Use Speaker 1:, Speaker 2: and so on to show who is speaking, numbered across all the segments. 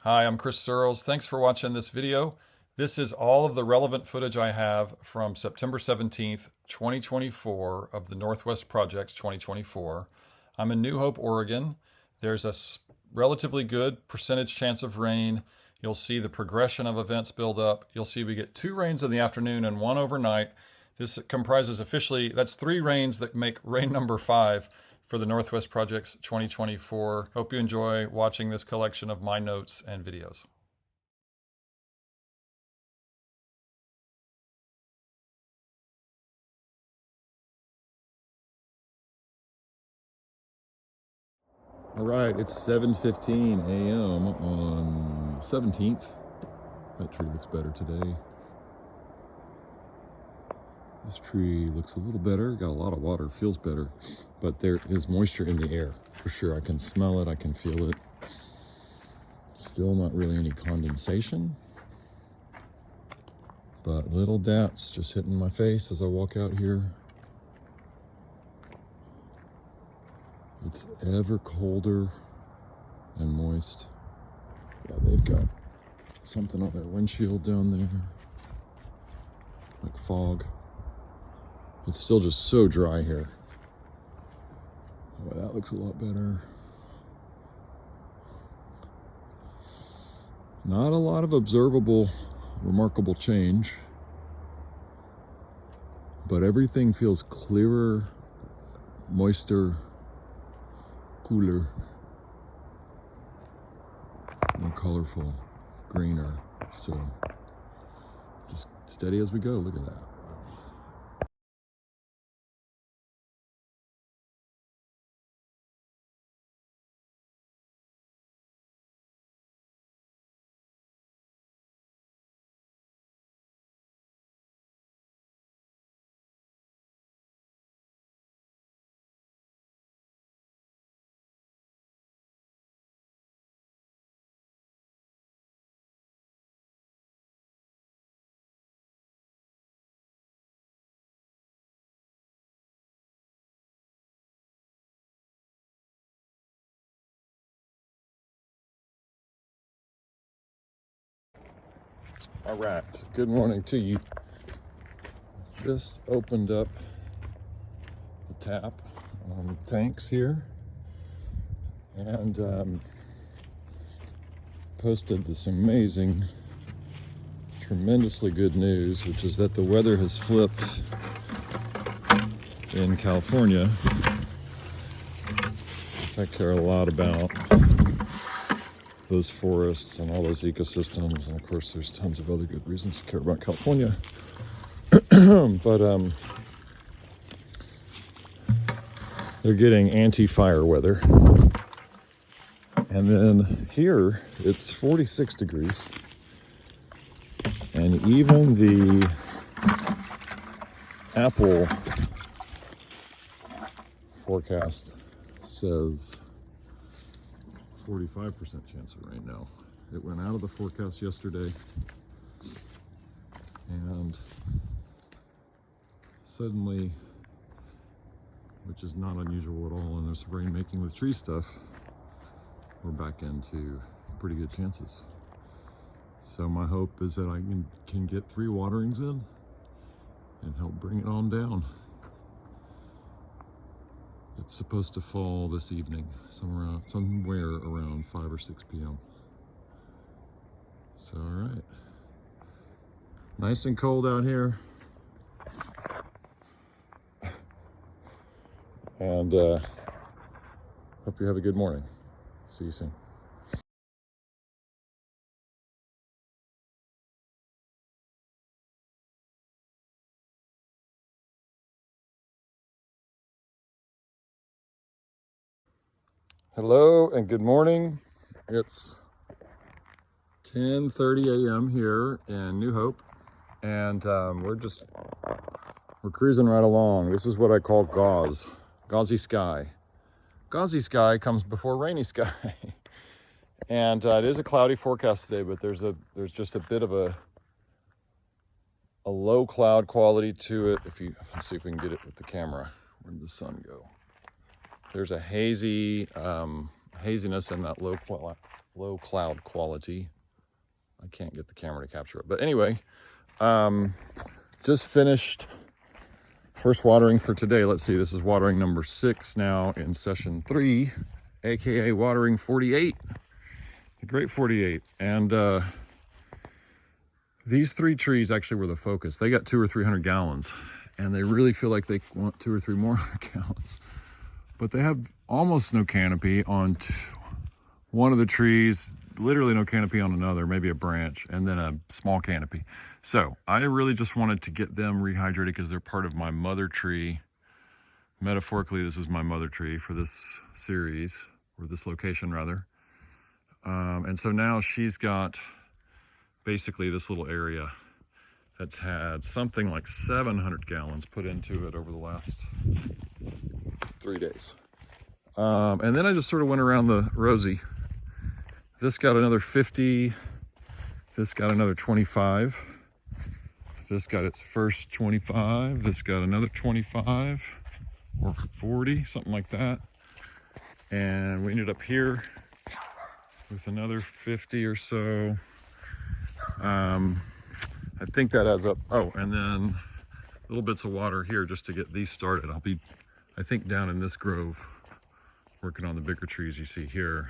Speaker 1: Hi, I'm Chris Searles. Thanks for watching this video. This is all of the relevant footage I have from September 17th, 2024 of the Northwest Projects 2024. I'm in New Hope, Oregon. There's a relatively good percentage chance of rain. You'll see the progression of events build up. You'll see we get 2 rains in the afternoon and 1 overnight. This comprises that's 3 rains that make rain number 5 for the Northwest Projects 2024. Hope you enjoy watching this collection of my notes and videos. All right, it's 7:15 a.m. on the 17th. That tree looks better today. This tree looks a little better, got a lot of water, feels better, but there is moisture in the air for sure. I can smell it, I can feel it. Still not really any condensation, but little droughts just hitting my face as I walk out here. It's ever colder and moist. Yeah, they've got something on their windshield down there, like fog. It's still just so dry here. Boy, that looks a lot better. Not a lot of observable, remarkable change, but everything feels clearer, moister, cooler, more colorful, greener. So just steady as we go. Look at that. All right, good morning to you. Just opened up the tap on the tanks here and posted this amazing, tremendously good news, which is that the weather has flipped in California, which I care a lot about. Those forests and all those ecosystems, and of course there's tons of other good reasons to care about California. But they're getting anti-fire weather, and then here it's 46 degrees, and even the Apple forecast says 45% chance of rain now. It went out of the forecast yesterday, and suddenly, which is not unusual at all in this rain making with tree stuff, we're back into pretty good chances. So my hope is that I can get 3 waterings in and help bring it on down. It's supposed to fall this evening, somewhere around 5 or 6 p.m. So, all right. Nice and cold out here. And hope you have a good morning. See you soon. Hello and good morning. It's 10:30 a.m. here in New Hope, and we're cruising right along. This is what I call gauzy sky. Gauzy sky comes before rainy sky. And it is a cloudy forecast today, but there's just a bit of a low cloud quality to it. Let's see if we can get it with the camera. Where did the sun go? There's a haziness in that low low cloud quality. I can't get the camera to capture it. But anyway, just finished first watering for today. Let's see, this is watering number 6 now in session 3, aka watering 48, the great 48. And these 3 trees actually were the focus. They got 200 or 300 gallons, and they really feel like they want 2 or 3 more gallons. But they have almost no canopy on one of the trees, literally no canopy on another, maybe a branch, and then a small canopy. So I really just wanted to get them rehydrated because they're part of my mother tree. Metaphorically, this is my mother tree for this series, or this location rather. And so now she's got basically this little area that's had something like 700 gallons put into it over the last 3 days. And then I just sort of went around the rosy. This got another 50, this got another 25, this got its first 25, this got another 25 or 40, something like that. And we ended up here with another 50 or so. I think that adds up. Oh, and then little bits of water here just to get these started. I'll be, I think, down in this grove working on the bigger trees you see here,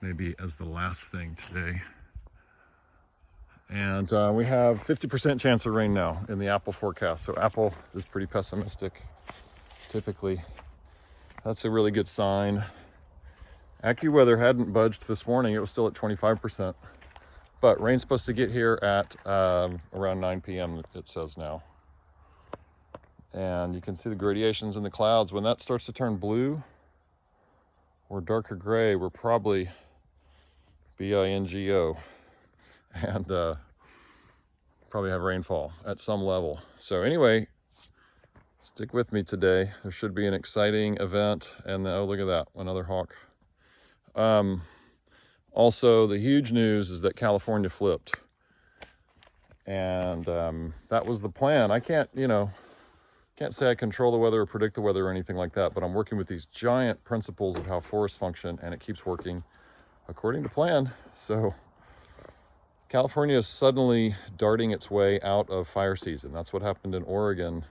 Speaker 1: maybe as the last thing today. And we have 50% chance of rain now in the apple forecast. So apple is pretty pessimistic typically. That's a really good sign. AccuWeather hadn't budged this morning. It was still at 25%. But rain's supposed to get here at around 9 p.m. it says now. And you can see the gradations in the clouds. When that starts to turn blue or darker gray, we're probably BINGO. And probably have rainfall at some level. So anyway, stick with me today. There should be an exciting event. And oh, look at that, another hawk. Also, the huge news is that California flipped. And that was the plan. I can't say I control the weather or predict the weather or anything like that, but I'm working with these giant principles of how forests function, and it keeps working according to plan. So California is suddenly darting its way out of fire season. That's what happened in Oregon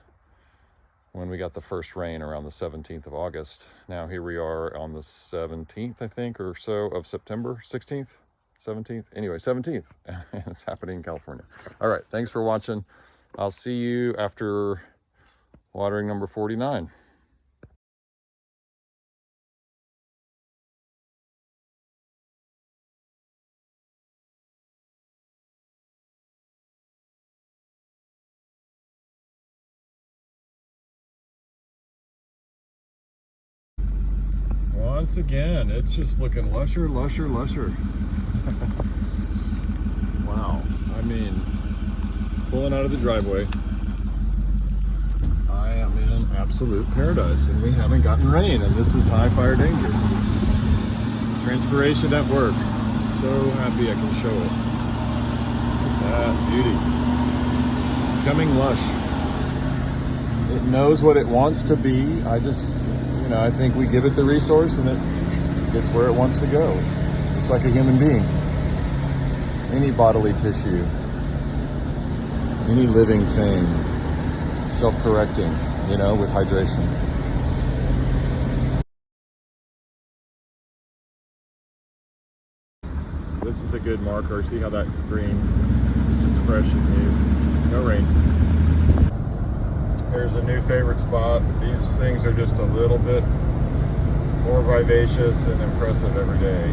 Speaker 1: when we got the first rain around the 17th of August. Now here we are on the 17th, I think, or so of September, 16th, 17th, anyway, 17th, and it's happening in California. All right, thanks for watching. I'll see you after watering number 49. Once again, it's just looking lusher, lusher, lusher. Wow. I mean, pulling out of the driveway, I am in absolute paradise, and we haven't gotten rain, and this is high fire danger. This is transpiration at work. So happy I can show it. Look at that beauty. Becoming lush. It knows what it wants to be. I think we give it the resource and it gets where it wants to go. It's like a human being. Any bodily tissue, any living thing, self-correcting, with hydration. This is a good marker. See how that green is just fresh and new. No rain. Here's a new favorite spot. These things are just a little bit more vivacious and impressive every day.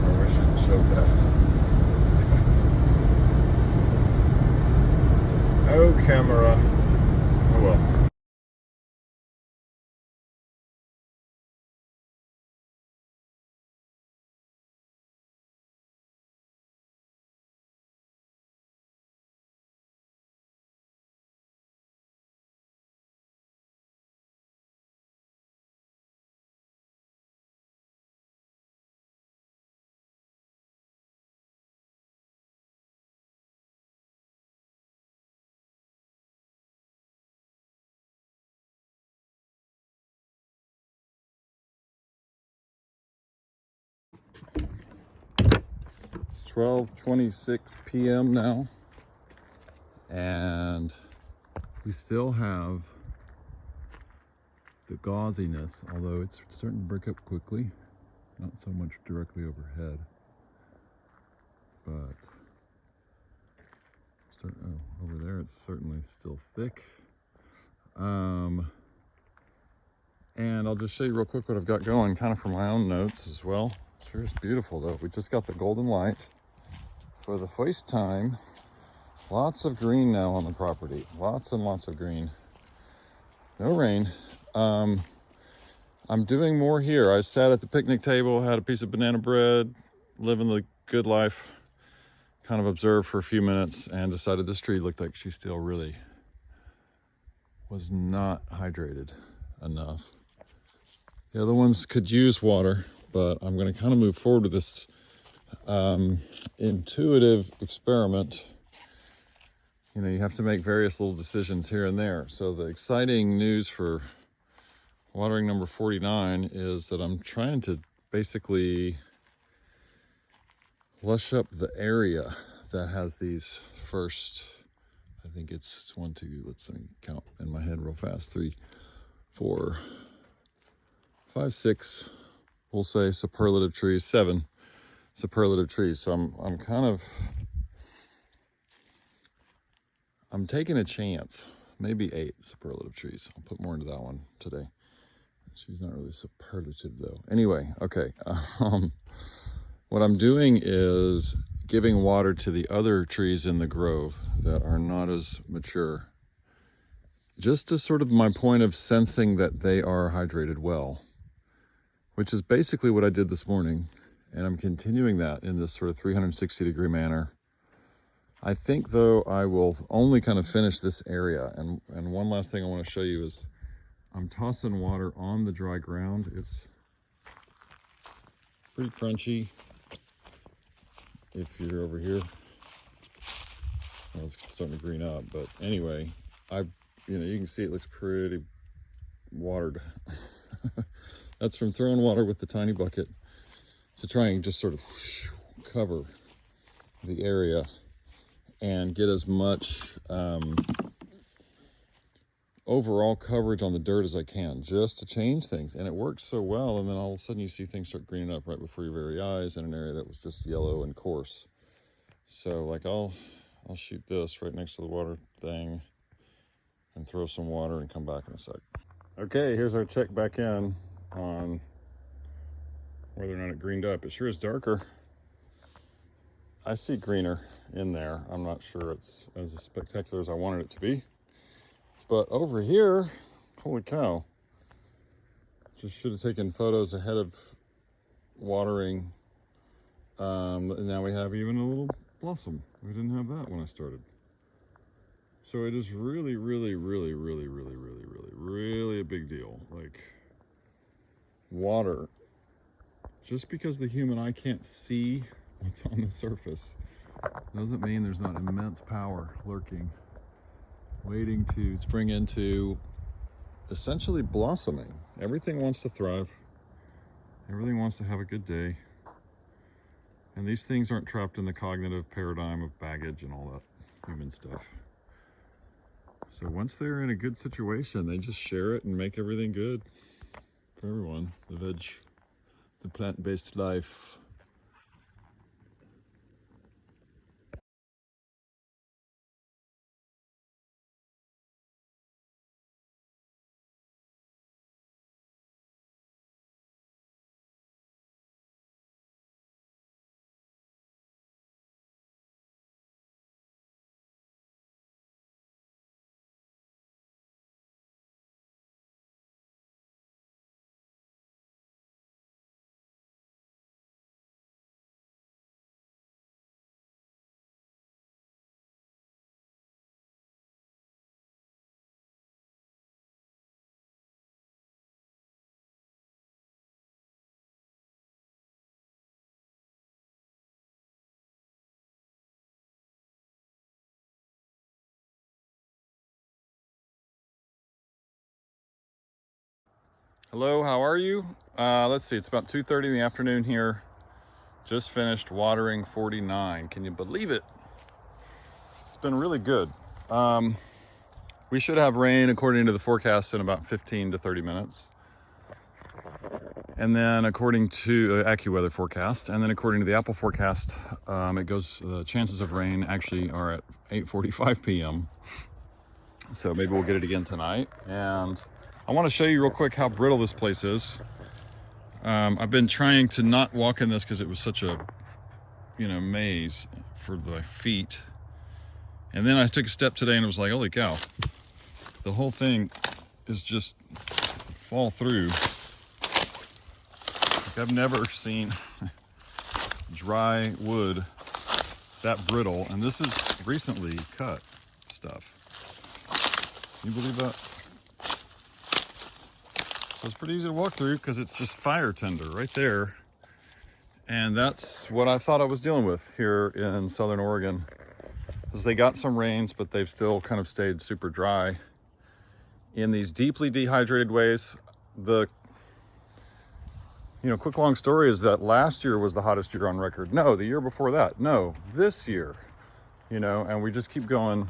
Speaker 1: I wish it showed that. Oh, camera. Oh well. 12:26 p.m. now, and we still have the gauziness, although it's starting to break up quickly. Not so much directly overhead, but over there it's certainly still thick. And I'll just show you real quick what I've got going, kind of for my own notes as well. Sure is beautiful though. We just got the golden light for the first time. Lots of green now on the property. Lots and lots of green. No rain. I'm doing more here. I sat at the picnic table, had a piece of banana bread, living the good life, kind of observed for a few minutes, and decided this tree looked like she still really was not hydrated enough. The other ones could use water, but I'm going to kind of move forward with this intuitive experiment. You know, you have to make various little decisions here and there. So the exciting news for watering number 49 is that I'm trying to basically lush up the area that has these first, I think it's 1, 2, let me count in my head real fast, 3, 4, 5, 6, we'll say superlative trees, 7 superlative trees. So I'm taking a chance, maybe 8 superlative trees. I'll put more into that one today. She's not really superlative though. Anyway, okay. What I'm doing is giving water to the other trees in the grove that are not as mature. Just as sort of my point of sensing that they are hydrated well, which is basically what I did this morning. And I'm continuing that in this sort of 360-degree manner. I think though I will only kind of finish this area. And one last thing I want to show you is I'm tossing water on the dry ground. It's pretty crunchy. If you're over here, well, it's starting to green up, but anyway, you can see it looks pretty watered. That's from throwing water with the tiny bucket to try and just sort of cover the area and get as much overall coverage on the dirt as I can, just to change things. And it works so well, and then all of a sudden you see things start greening up right before your very eyes in an area that was just yellow and coarse. So like I'll shoot this right next to the water thing and throw some water and come back in a sec. Okay, here's our check back in on whether or not it greened up. It sure is darker. I see greener in there. I'm not sure it's as spectacular as I wanted it to be. But over here, holy cow. Just should have taken photos ahead of watering. And now we have even a little blossom. We didn't have that when I started. So it is really, really, really, really, really, really, really, really a big deal. Like water, just because the human eye can't see what's on the surface doesn't mean there's not immense power lurking, waiting to spring into essentially blossoming. Everything wants to thrive. Everything wants to have a good day. And these things aren't trapped in the cognitive paradigm of baggage and all that human stuff. So once they're in a good situation, they just share it and make everything good for everyone. The plant-based life. Hello, how are you? Let's see, it's about 2:30 in the afternoon here. Just finished watering 49. Can you believe it? It's been really good. We should have rain according to the forecast in about 15 to 30 minutes. And then according to AccuWeather forecast, and then according to the Apple forecast, the chances of rain actually are at 8:45 p.m. So maybe we'll get it again tonight. And I want to show you real quick how brittle this place is. I've been trying to not walk in this because it was such a, maze for the feet. And then I took a step today and it was like, holy cow, the whole thing is just fall through. Like, I've never seen dry wood that brittle, and this is recently cut stuff. Can you believe that? So it's pretty easy to walk through because it's just fire tender right there. And that's what I thought I was dealing with here in Southern Oregon. Because they got some rains, but they've still kind of stayed super dry. In these deeply dehydrated ways, quick long story is that last year was the hottest year on record. No, the year before that. No, this year. And we just keep going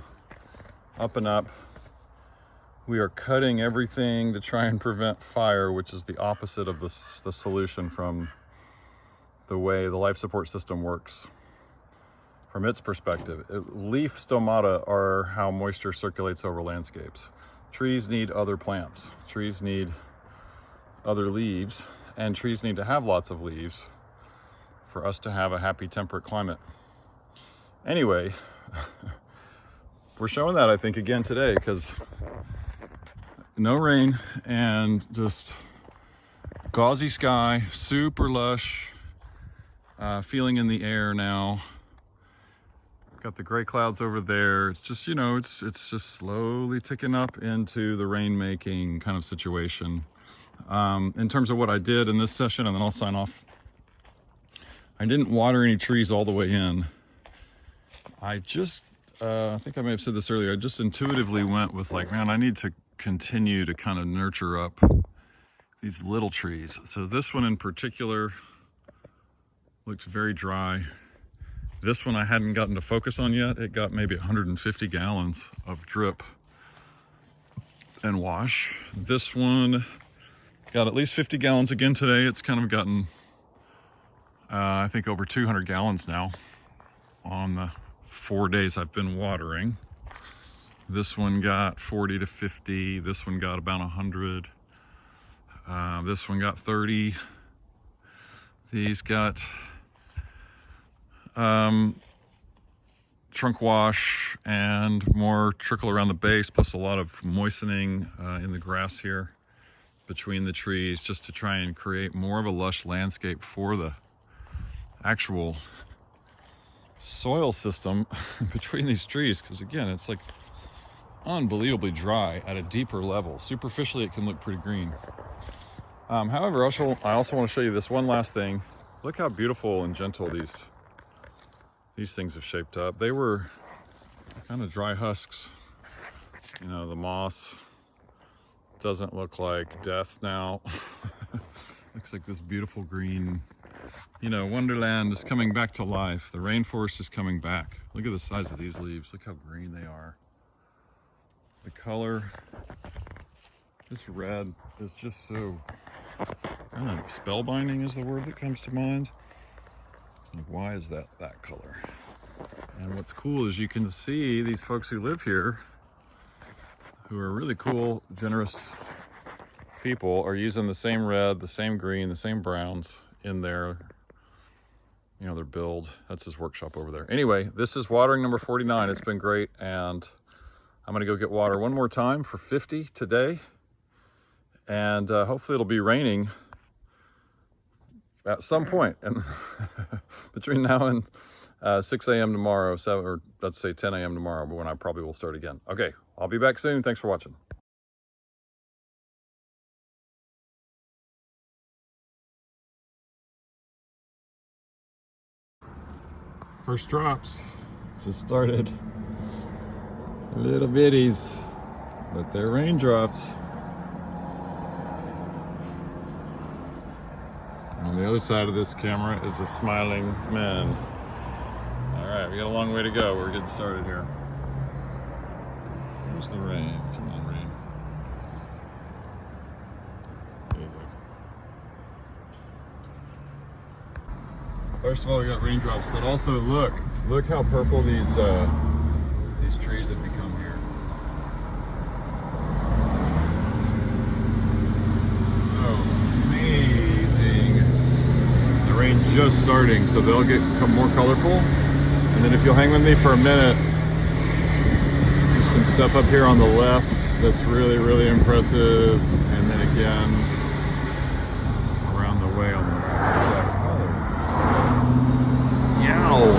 Speaker 1: up and up. We are cutting everything to try and prevent fire, which is the opposite of the solution from the way the life support system works from its perspective. Leaf stomata are how moisture circulates over landscapes. Trees need other plants. Trees need other leaves, and trees need to have lots of leaves for us to have a happy temperate climate. Anyway, we're showing that, I think, again today, because no rain and just gauzy sky, super lush, feeling in the air now. Got the gray clouds over there. It's just, it's just slowly ticking up into the rain-making kind of situation. In terms of what I did in this session, and then I'll sign off. I didn't water any trees all the way in. I just, I think I may have said this earlier, I just intuitively went with like, man, I need to continue to kind of nurture up these little trees. So this one in particular looks very dry. This one I hadn't gotten to focus on yet. It got maybe 150 gallons of drip and wash. This one got at least 50 gallons again today. It's kind of gotten, I think, over 200 gallons now on the 4 days I've been watering. This one got 40 to 50. This one got about 100. This one got 30. These got trunk wash and more trickle around the base, plus a lot of moistening in the grass here between the trees, just to try and create more of a lush landscape for the actual soil system between these trees. Because again, it's like unbelievably dry at a deeper level. Superficially, it can look pretty green. However, I also want to show you this one last thing. Look how beautiful and gentle these things have shaped up. They were kind of dry husks. The moss doesn't look like death now. Looks like this beautiful green, wonderland is coming back to life. The rainforest is coming back. Look at the size of these leaves. Look how green they are. The color, this red is just so kind of spellbinding is the word that comes to mind. Like, why is that color? And what's cool is you can see these folks who live here, who are really cool, generous people, are using the same red, the same green, the same browns in their, their build. That's his workshop over there. Anyway, this is watering number 49. It's been great, and I'm gonna go get water one more time for 50 today, and hopefully it'll be raining at some point, and between now and 6 a.m. tomorrow, or let's say 10 a.m. tomorrow, but when I probably will start again. Okay, I'll be back soon. Thanks for watching. First drops just started. Little bitties, but they're raindrops. On the other side of this camera is a smiling man. All right, we got a long way to go. We're getting started here. Where's the rain? Come on, rain. There you go. First of all, we got raindrops, but also look how purple these trees have become here. Rain just starting, so they'll become more colorful. And then if you'll hang with me for a minute, there's some stuff up here on the left that's really, really impressive. And then again, around the way on the right. Yow!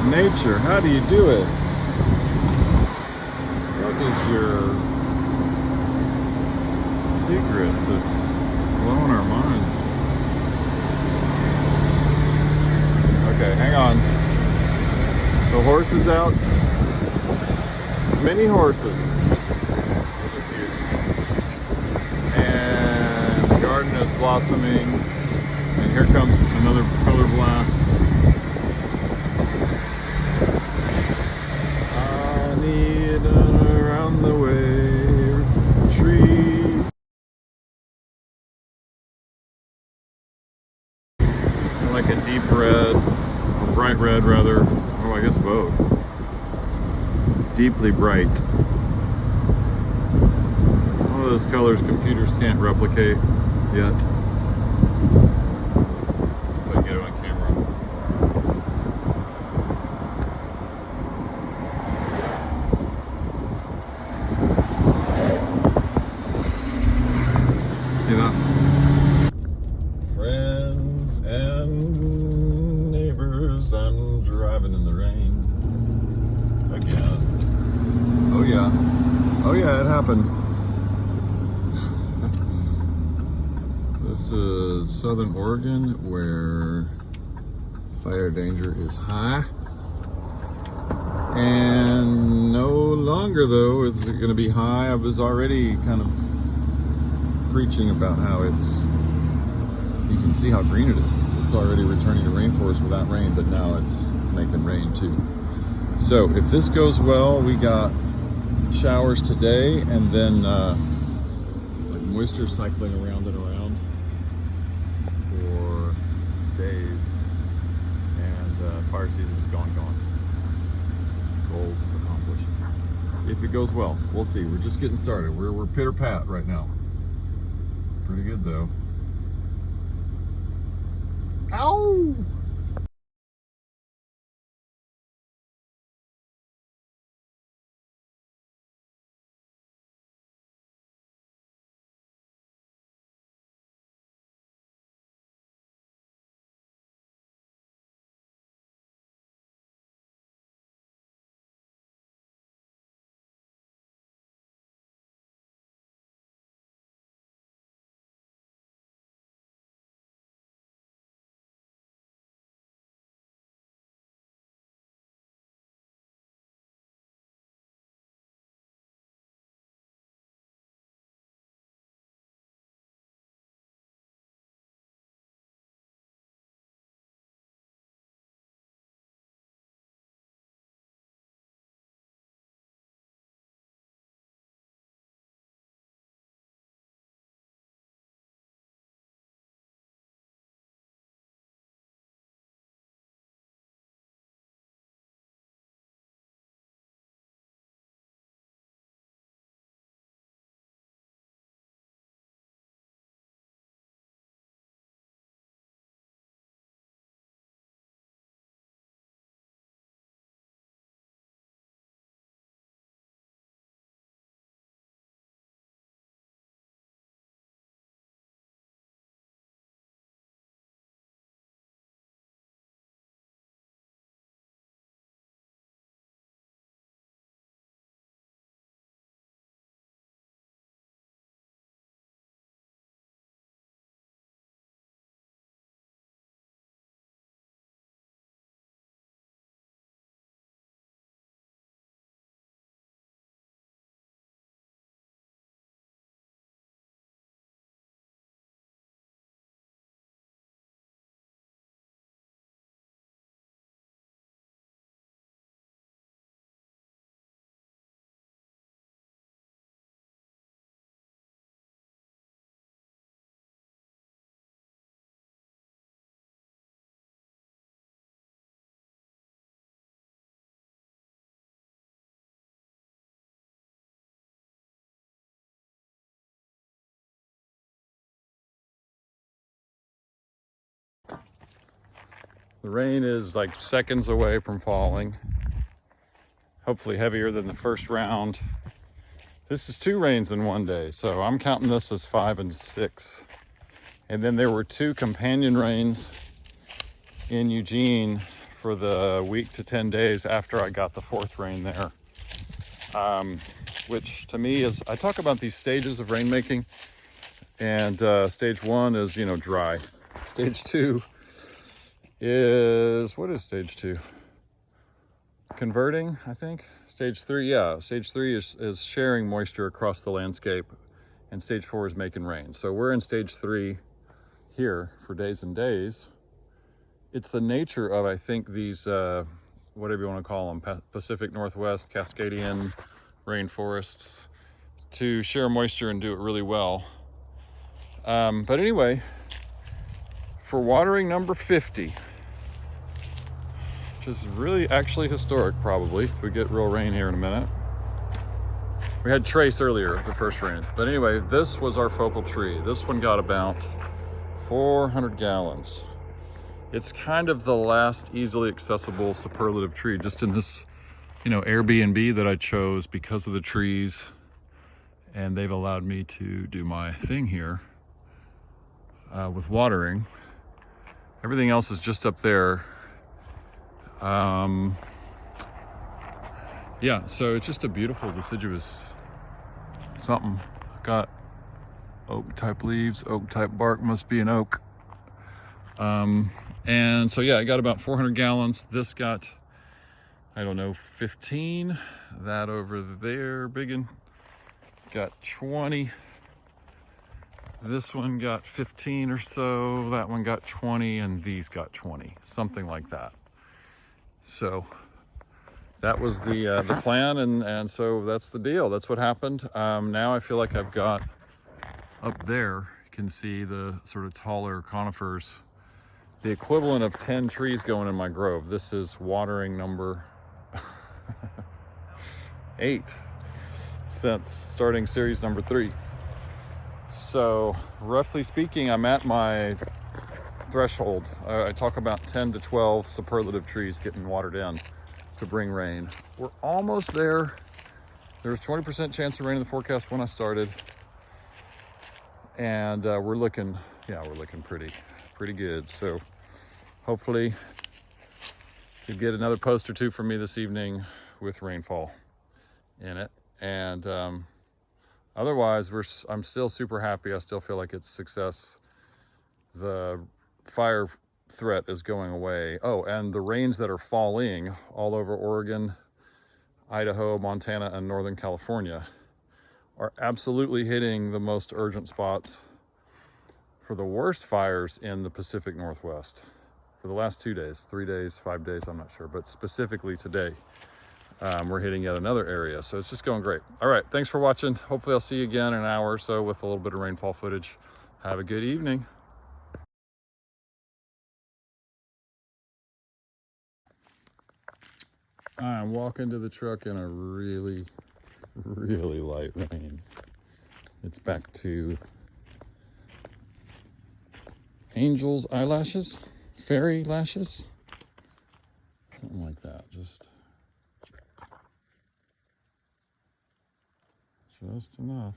Speaker 1: Nature, how do you do it? What is your secret to blowing our minds? Okay, hang on. The horse is out. Many horses. And the garden is blossoming. And here comes another color blast. I need an around the way tree. Like a deep red. Bright red, rather. Oh, I guess both. Deeply bright. Some of those colors computers can't replicate yet. Let's see if I can get it on camera. See that? Friends and neighbors, I'm driving in the rain again. Oh yeah, it happened. This is Southern Oregon, where fire danger is high. And no longer, though, is it going to be high. I was already kind of preaching about how you can see how green it is. It's already returning to rainforest without rain, but now it's making rain too. So if this goes well, we got showers today, and then like moisture cycling around and around for days, and fire season's gone. Goals accomplished. If it goes well, we'll see. We're just getting started. We're pitter-pat right now. Pretty good though. Ow! The rain is like seconds away from falling. Hopefully heavier than the first round. This is 2 rains in one day, so I'm counting this as 5 and 6. And then there were 2 companion rains in Eugene for the week to 10 days after I got the 4th rain there. Which to me is, I talk about these stages of rainmaking, and stage 1 is, you know, dry. Stage 2 is, what is stage 2? Converting, I think. Stage 3, yeah. Stage 3 is sharing moisture across the landscape, and stage 4 is making rain. So we're in stage 3 here for days and days. It's the nature of, I think, these, whatever you want to call them, Pacific Northwest, Cascadian rainforests, to share moisture and do it really well. But anyway, for watering number 50, which is really actually historic probably, if we get real rain here in a minute. We had trace earlier, the first rain. But anyway, this was our focal tree. This one got about 400 gallons. It's kind of the last easily accessible superlative tree, just in this, you know, Airbnb that I chose because of the trees. And they've allowed me to do my thing here with watering. Everything else is just up there. Yeah, so it's just a beautiful deciduous something. Got oak type leaves, oak type bark, must be an oak. And so yeah, I got about 400 gallons. This got, I don't know, 15. That over there, biggin, got 20. This one got 15 or so. That one got 20, and these got 20, something like that. So that was the plan, and so that's the deal. That's what happened. Now I feel like I've got up there, you can see the sort of taller conifers, the equivalent of 10 trees going in my grove. This is watering number 8 since starting series number 3. So roughly speaking, I'm at my threshold. I talk about 10 to 12 superlative trees getting watered in to bring rain. We're almost there. There was 20% chance of rain in the forecast when I started, and we're looking pretty good. So hopefully you get another post or 2 from me this evening with rainfall in it. And otherwise, I'm still super happy. I still feel like it's success. The fire threat is going away. Oh, and the rains that are falling all over Oregon, Idaho, Montana, and Northern California are absolutely hitting the most urgent spots for the worst fires in the Pacific Northwest for the last 2 days, 3 days, 5 days, I'm not sure, but specifically today, we're hitting yet another area. So it's just going great. All right, thanks for watching. Hopefully I'll see you again in an hour or so with a little bit of rainfall footage. Have a good evening. I'm walking to the truck in a really light rain. It's back to angel's eyelashes, fairy lashes, something like that. Just enough.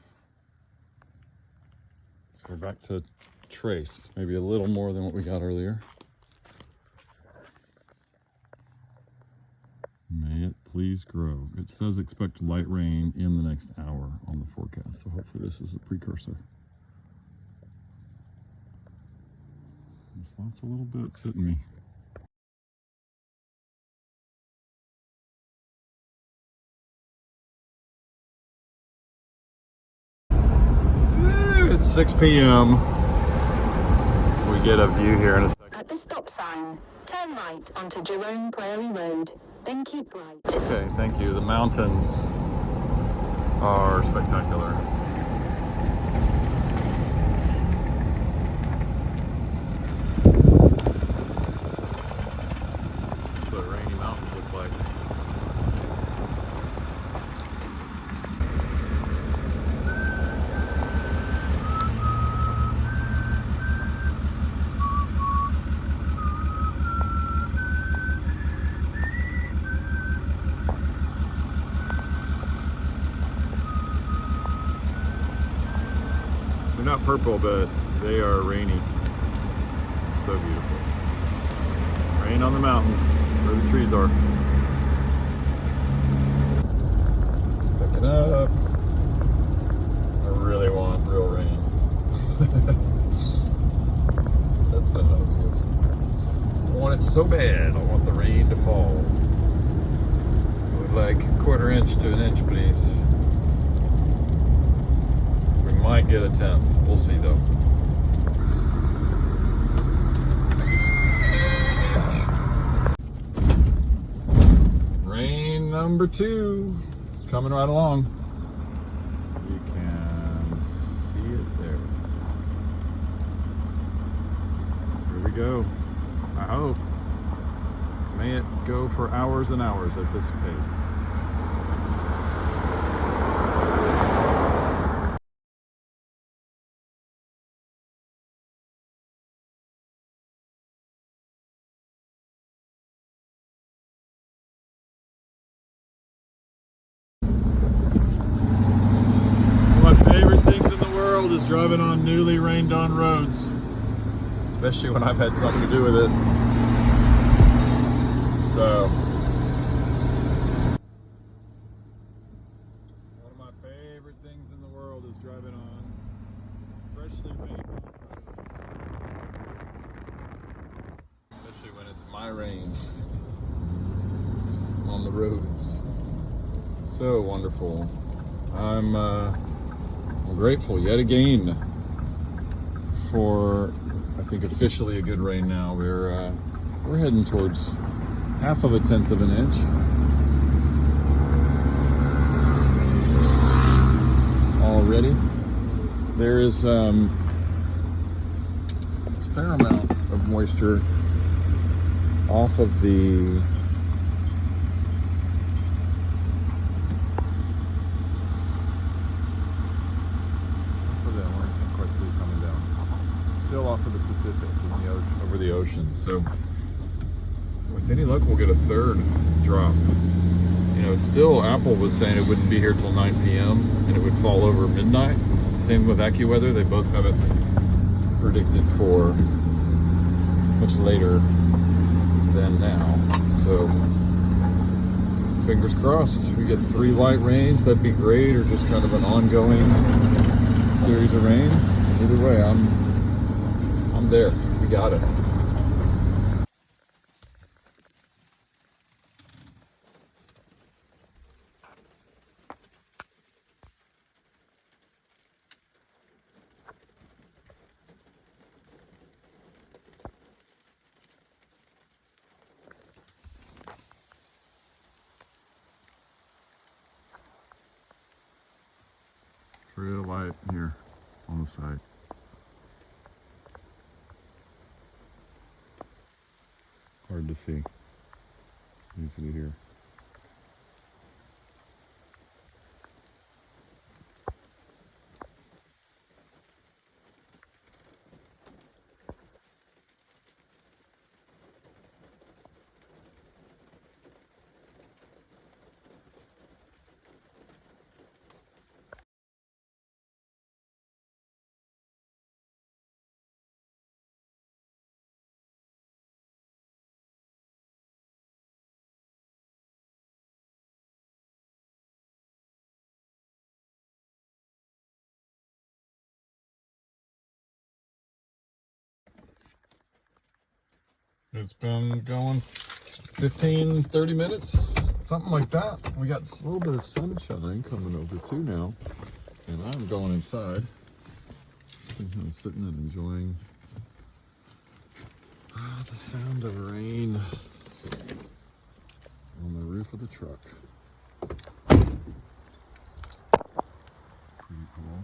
Speaker 1: So we're back to trace, maybe a little more than what we got earlier. May it please grow. It says expect light rain in the next hour on the forecast, so hopefully this is a precursor. There's lots of little bits hitting me. It's 6 p.m. We get a view here in a second.
Speaker 2: At the stop sign, turn right onto Jerome Prairie Road, then keep right.
Speaker 1: Okay, thank you. The mountains are spectacular. That's what rainy mountains look like. not purple, but they are rainy. It's so beautiful. Rain on the mountains where the trees are. Let's pick it up. I really want real rain. That's not how it is. I want it so bad. I want the rain to fall. I would like a 1/4 inch to 1 inch, please. We might get a 1/10. We'll see though. Rain number 2. It's coming right along. You can see it there. Here we go. I hope. May it go for hours and hours at this pace. One of my favorite things in the world is driving on newly rained on roads, especially when I've had something to do with it. So, one of my favorite things in the world is driving on freshly rained roads, especially when it's my rain on the roads. So wonderful. I'm grateful yet again for, I think, officially a good rain now. We're heading towards 1/2 of 1/10 of an inch. Already. There is a fair amount of moisture off of the still off of the Pacific in the ocean, over the ocean. So with any luck, we'll get a 3rd drop. You know, it's still, Apple was saying it wouldn't be here till 9 p.m. and it would fall over midnight. Same with AccuWeather. They both have it predicted for much later than now. So fingers crossed. We get 3 light rains. That'd be great, or just kind of an ongoing series of rains. Either way, I'm there. We got it. Real light here on the side. Hard to see. Easy to hear. It's been going 15, 30 minutes, something like that. We got a little bit of sunshine coming over too now, and I'm going inside. Just been kind of sitting and enjoying the sound of rain on the roof of the truck. Pretty cool.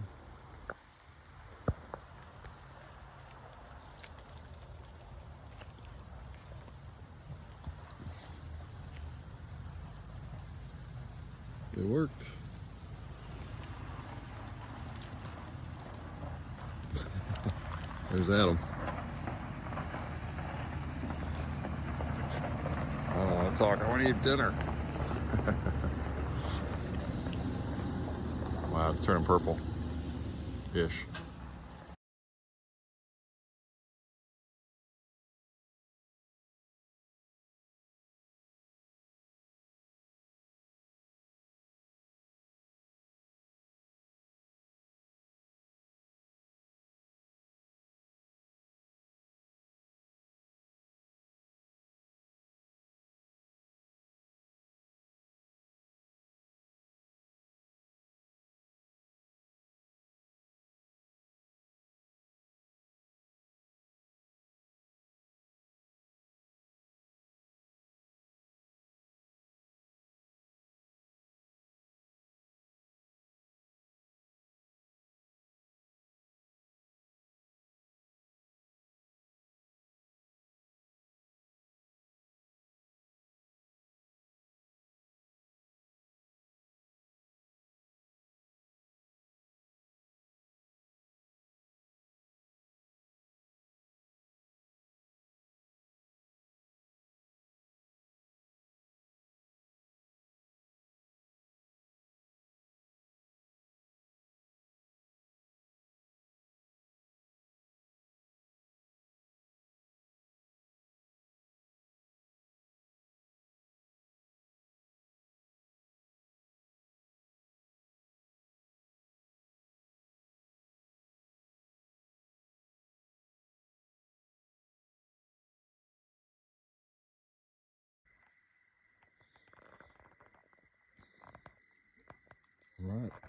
Speaker 1: It worked. There's Adam. I don't want to talk. I want to eat dinner. Wow, it's turning purple-ish.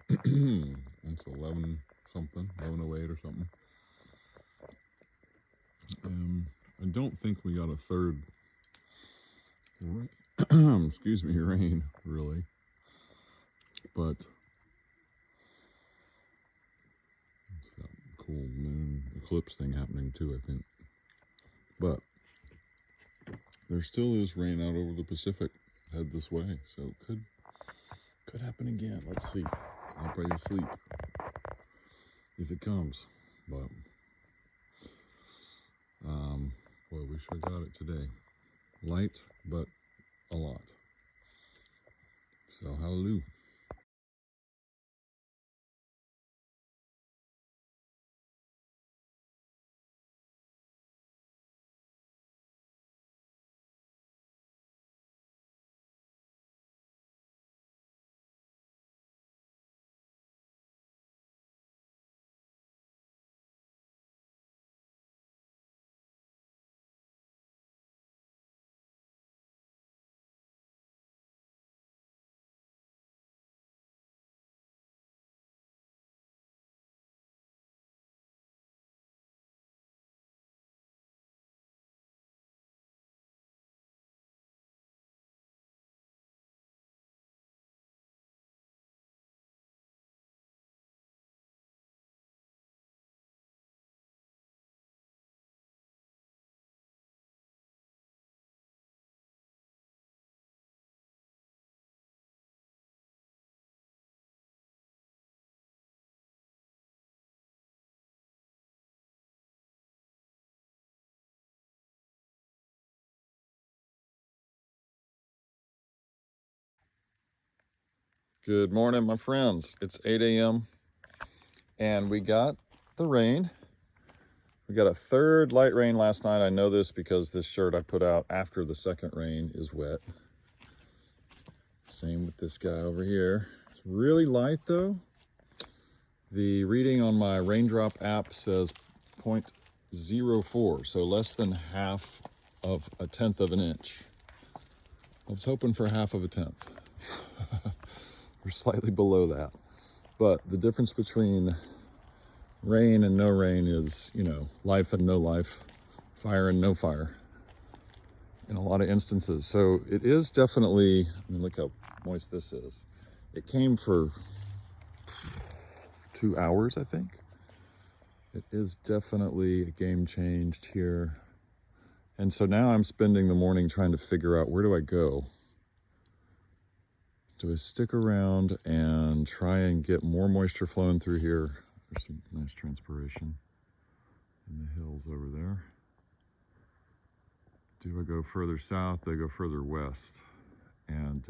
Speaker 3: It's 11 something, 11:08 or something. I don't think we got a third excuse me, rain, really. But it's that cool moon eclipse thing happening too, I think. But there still is rain out over the Pacific, head this way, so it could happen again. Let's see. I'll probably sleep if it comes. But boy, we sure got it today. Light, but a lot. So hallelujah.
Speaker 1: Good morning, my friends. It's 8 a.m. and we got the rain. We got a third light rain last night. I know this because this shirt I put out after the second rain is wet. Same with this guy over here. It's really light though. The reading on my raindrop app says 0.04, so less than half of a tenth of an inch. I was hoping for half of a tenth. We're slightly below that. But the difference between rain and no rain is, you know, life and no life, fire and no fire in a lot of instances. So it is definitely, I mean, look how moist this is. It came for 2 hours, I think. It is definitely a game changed here. And so now I'm spending the morning trying to figure out, where do I go? Do I stick around and try and get more moisture flowing through here? There's some nice transpiration in the hills over there. Do I go further south? Do I go further west? And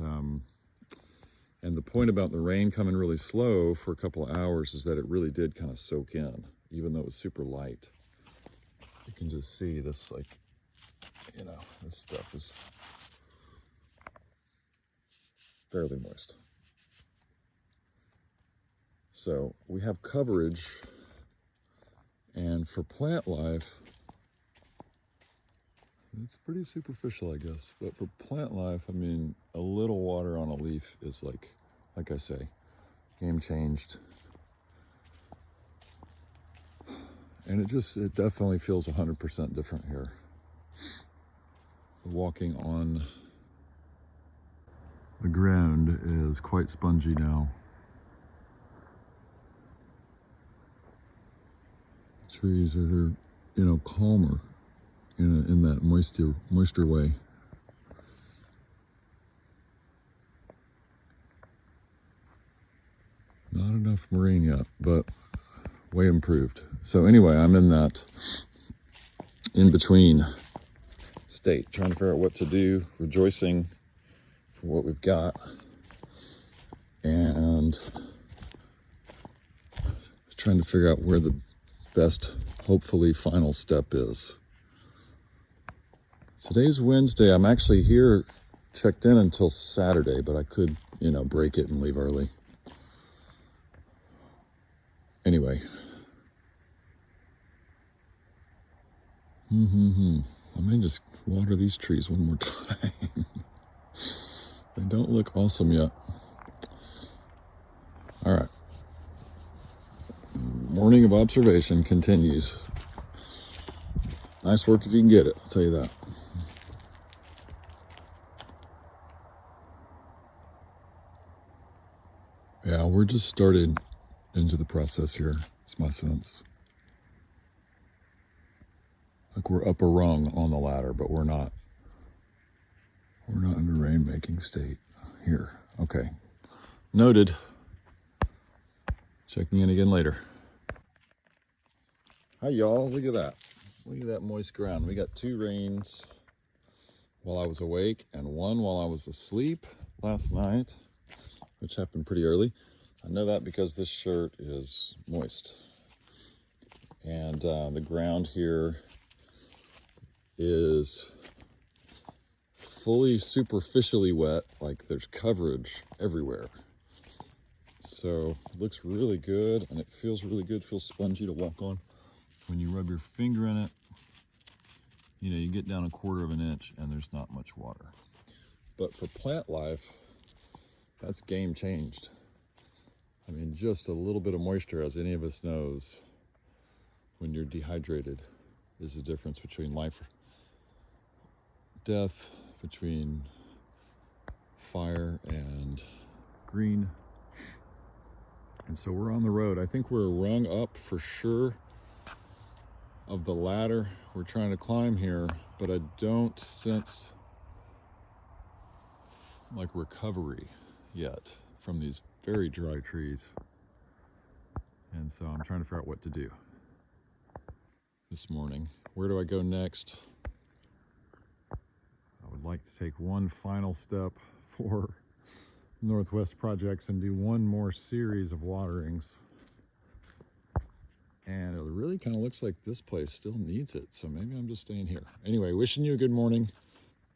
Speaker 1: the point about the rain coming really slow for a couple of hours is that it really did kind of soak in, even though it was super light. You can just see this, like, you know, this stuff is fairly moist. So we have coverage, and for plant life, it's pretty superficial, I guess. But for plant life, I mean, a little water on a leaf is like I say, game changed. And it definitely feels 100% different here. The walking on the ground is quite spongy now. The trees are, you know, calmer in that moisture way. Not enough rain yet, but way improved. So anyway, I'm in that in-between state, trying to figure out what to do, rejoicing for what we've got, and trying to figure out where the best, hopefully, final step is. Today's Wednesday. I'm actually here, checked in until Saturday, but I could, you know, break it and leave early. Anyway. I may just water these trees one more time. They don't look awesome yet.
Speaker 3: All right. Morning of observation continues. Nice work if you can get it, I'll tell you that. Yeah, we're just started into the process here. It's my sense. Like we're up a rung on the ladder, but we're not. We're not in a rain-making state here. Okay. Noted. Checking in again later. Hi, y'all. Look at that. Look at that moist ground. We got 2 rains while I was awake and 1 while I was asleep last night, which happened pretty early. I know that because this shirt is moist. And the ground here is fully superficially wet, like there's coverage everywhere. So it looks really good and it feels really good, feels spongy to walk on. When you rub your finger in it, you know, you get down 1/4 of an inch and there's not much water. But for plant life, that's game changed. I mean, just a little bit of moisture, as any of us knows, when you're dehydrated, is the difference between life or death, between fire and green. And so we're on the road. I think we're a rung up for sure of the ladder we're trying to climb here, but I don't sense like recovery yet from these very dry trees. And so I'm trying to figure out what to do this morning. Where do I go next? I would like to take one final step for Northwest Projects and do one more series of waterings. And it really kind of looks like this place still needs it, so maybe I'm just staying here. Anyway, wishing you a good morning.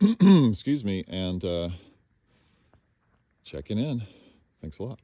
Speaker 3: Excuse me, and checking in. Thanks a lot.